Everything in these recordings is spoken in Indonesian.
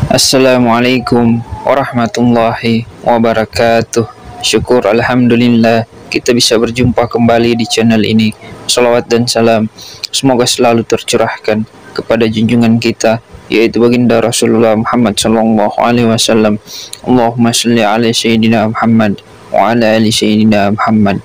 Assalamualaikum warahmatullahi wabarakatuh. Syukur alhamdulillah kita bisa berjumpa kembali di channel ini. Salawat dan salam semoga selalu tercurahkan kepada junjungan kita, yaitu baginda Rasulullah Muhammad sallallahu alaihi wasallam. Allahumma shalli ala sayyidina Muhammad wa ala ali sayyidina Muhammad.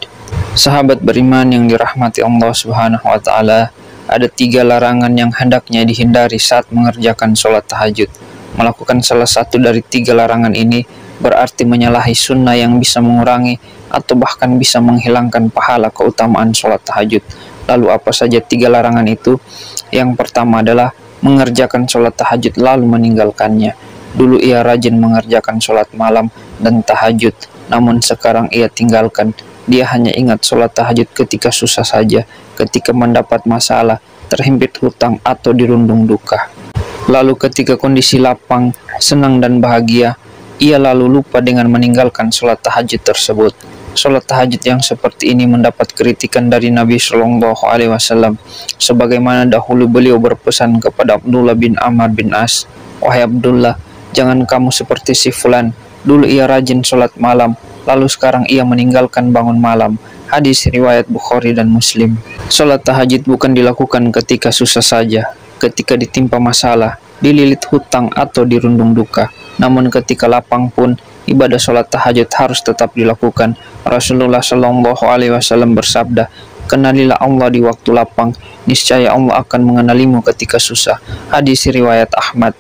Sahabat beriman yang dirahmati Allah Subhanahu wa taala, ada 3 larangan yang hendaknya dihindari saat mengerjakan sholat tahajud. Melakukan salah satu dari 3 larangan ini berarti menyalahi sunnah yang bisa mengurangi atau bahkan bisa menghilangkan pahala keutamaan sholat tahajud. Lalu apa saja 3 larangan itu? Yang pertama adalah mengerjakan sholat tahajud lalu meninggalkannya. Dulu ia rajin mengerjakan sholat malam dan tahajud, namun sekarang ia tinggalkan. Dia hanya ingat sholat tahajud ketika susah saja, ketika mendapat masalah, terhimpit hutang atau dirundung duka. Lalu ketika kondisi lapang, senang dan bahagia, ia lalu lupa dengan meninggalkan sholat tahajud tersebut. Sholat tahajud yang seperti ini mendapat kritikan dari Nabi Shallallahu Alaihi Wasallam, sebagaimana dahulu beliau berpesan kepada Abdullah bin Amr bin As, "Wahai Abdullah, jangan kamu seperti si fulan. Dulu ia rajin sholat malam, lalu sekarang ia meninggalkan bangun malam." Hadis riwayat Bukhari dan Muslim. Sholat tahajud bukan dilakukan ketika susah saja, ketika ditimpa masalah, dililit hutang atau dirundung duka. Namun ketika lapang pun, ibadah sholat tahajud harus tetap dilakukan. Rasulullah Shallallahu Alaihi Wasallam bersabda, "Kenalilah Allah di waktu lapang, niscaya Allah akan mengenalimu ketika susah." Hadis riwayat Ahmad.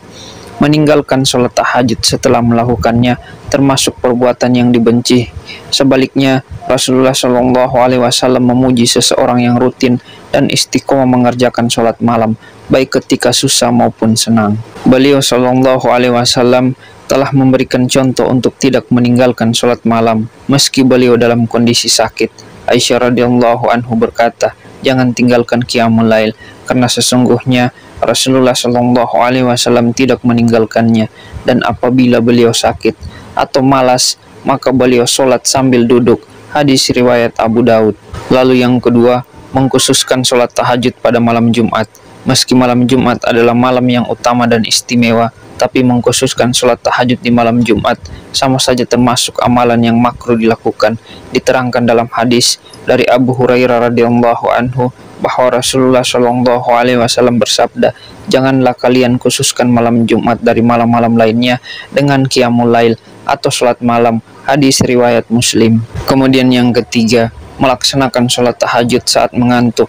Meninggalkan sholat tahajud setelah melakukannya termasuk perbuatan yang dibenci. Sebaliknya, Rasulullah Shallallahu Alaihi Wasallam memuji seseorang yang rutin dan istiqomah mengerjakan sholat malam, baik ketika susah maupun senang. Beliau Shallallahu Alaihi Wasallam telah memberikan contoh untuk tidak meninggalkan sholat malam meski beliau dalam kondisi sakit. Aisyah radhiyallahu anhu berkata, "Jangan tinggalkan qiyamul lail, karena sesungguhnya Rasulullah Shallallahu Alaihi Wasallam tidak meninggalkannya, dan apabila beliau sakit atau malas, maka beliau sholat sambil duduk." Hadis riwayat Abu Daud. Lalu yang kedua, mengkhususkan sholat tahajud pada malam Jumat. Meski malam Jumat adalah malam yang utama dan istimewa, tapi mengkhususkan sholat tahajud di malam Jumat sama saja termasuk amalan yang makruh dilakukan. Diterangkan dalam hadis dari Abu Hurairah radhiyallahu anhu bahwa Rasulullah Shallallahu Alaihi Wasallam bersabda, "Janganlah kalian khususkan malam Jumat dari malam-malam lainnya dengan qiyamul lail atau sholat malam." Hadis riwayat Muslim. Kemudian yang ketiga, melaksanakan sholat tahajud saat mengantuk.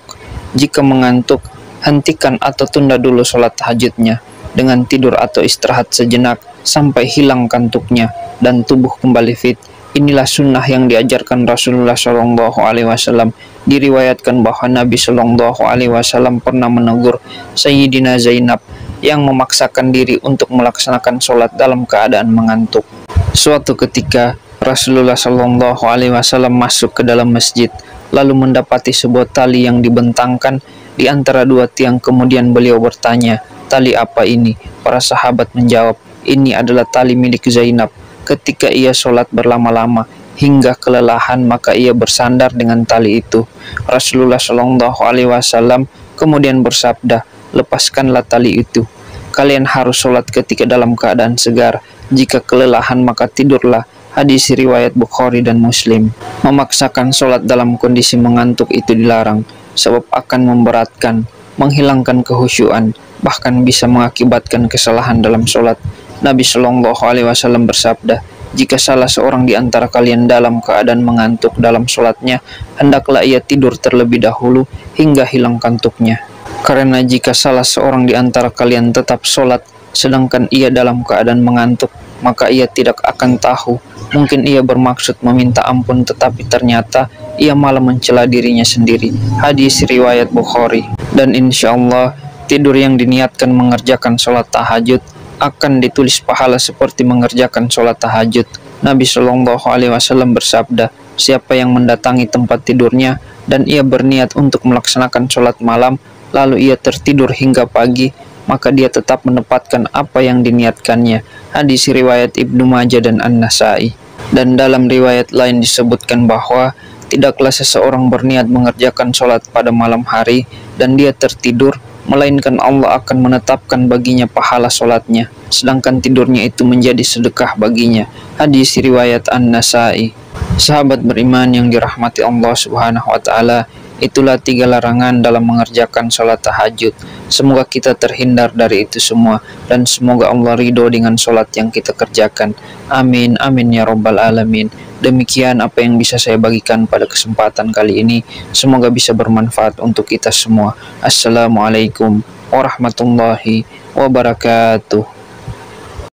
Jika mengantuk, hentikan atau tunda dulu sholat tahajudnya dengan tidur atau istirahat sejenak sampai hilang kantuknya dan tubuh kembali fit. Inilah sunnah yang diajarkan Rasulullah Shallallahu Alaihi Wasallam. Diriwayatkan bahwa Nabi Shallallahu Alaihi Wasallam pernah menegur Sayyidina Zainab yang memaksakan diri untuk melaksanakan sholat dalam keadaan mengantuk. Suatu ketika Rasulullah Shallallahu Alaihi Wasallam masuk ke dalam masjid, lalu mendapati sebuah tali yang dibentangkan di antara 2 tiang. Kemudian beliau bertanya, "Tali apa ini?" Para sahabat menjawab, "Ini adalah tali milik Zainab. Ketika ia sholat berlama-lama hingga kelelahan, maka ia bersandar dengan tali itu." Rasulullah Shallallahu Alaihi Wasallam kemudian bersabda, "Lepaskanlah tali itu. Kalian harus sholat ketika dalam keadaan segar. Jika kelelahan maka tidurlah." Hadis riwayat Bukhari dan Muslim. Memaksakan sholat dalam kondisi mengantuk itu dilarang, sebab akan memberatkan, menghilangkan kehusyuan, bahkan bisa mengakibatkan kesalahan dalam sholat. Nabi Shallallahu Alaihi Wasallam bersabda, "Jika salah seorang di antara kalian dalam keadaan mengantuk dalam sholatnya, hendaklah ia tidur terlebih dahulu hingga hilang kantuknya. Karena jika salah seorang di antara kalian tetap sholat, sedangkan ia dalam keadaan mengantuk, maka ia tidak akan tahu. Mungkin ia bermaksud meminta ampun, tetapi ternyata ia malah mencela dirinya sendiri." Hadis riwayat Bukhari. Dan insya Allah, tidur yang diniatkan mengerjakan sholat tahajud akan ditulis pahala seperti mengerjakan sholat tahajud. Nabi Shallallahu Alaihi Wasallam bersabda, "Siapa yang mendatangi tempat tidurnya dan ia berniat untuk melaksanakan sholat malam, lalu ia tertidur hingga pagi, maka dia tetap menepatkan apa yang diniatkannya." Hadis riwayat Ibnu Majah dan An-Nasai. Dan dalam riwayat lain disebutkan bahwa tidaklah seseorang berniat mengerjakan sholat pada malam hari dan dia tertidur, melainkan Allah akan menetapkan baginya pahala sholatnya, sedangkan tidurnya itu menjadi sedekah baginya. Hadis riwayat An-Nasai. Sahabat beriman yang dirahmati Allah Subhanahu wa taala, itulah 3 larangan dalam mengerjakan sholat tahajud. Semoga kita terhindar dari itu semua, dan semoga Allah ridho dengan sholat yang kita kerjakan. Amin, amin ya rabbal alamin. Demikian apa yang bisa saya bagikan pada kesempatan kali ini. Semoga bisa bermanfaat untuk kita semua. Assalamualaikum warahmatullahi wabarakatuh.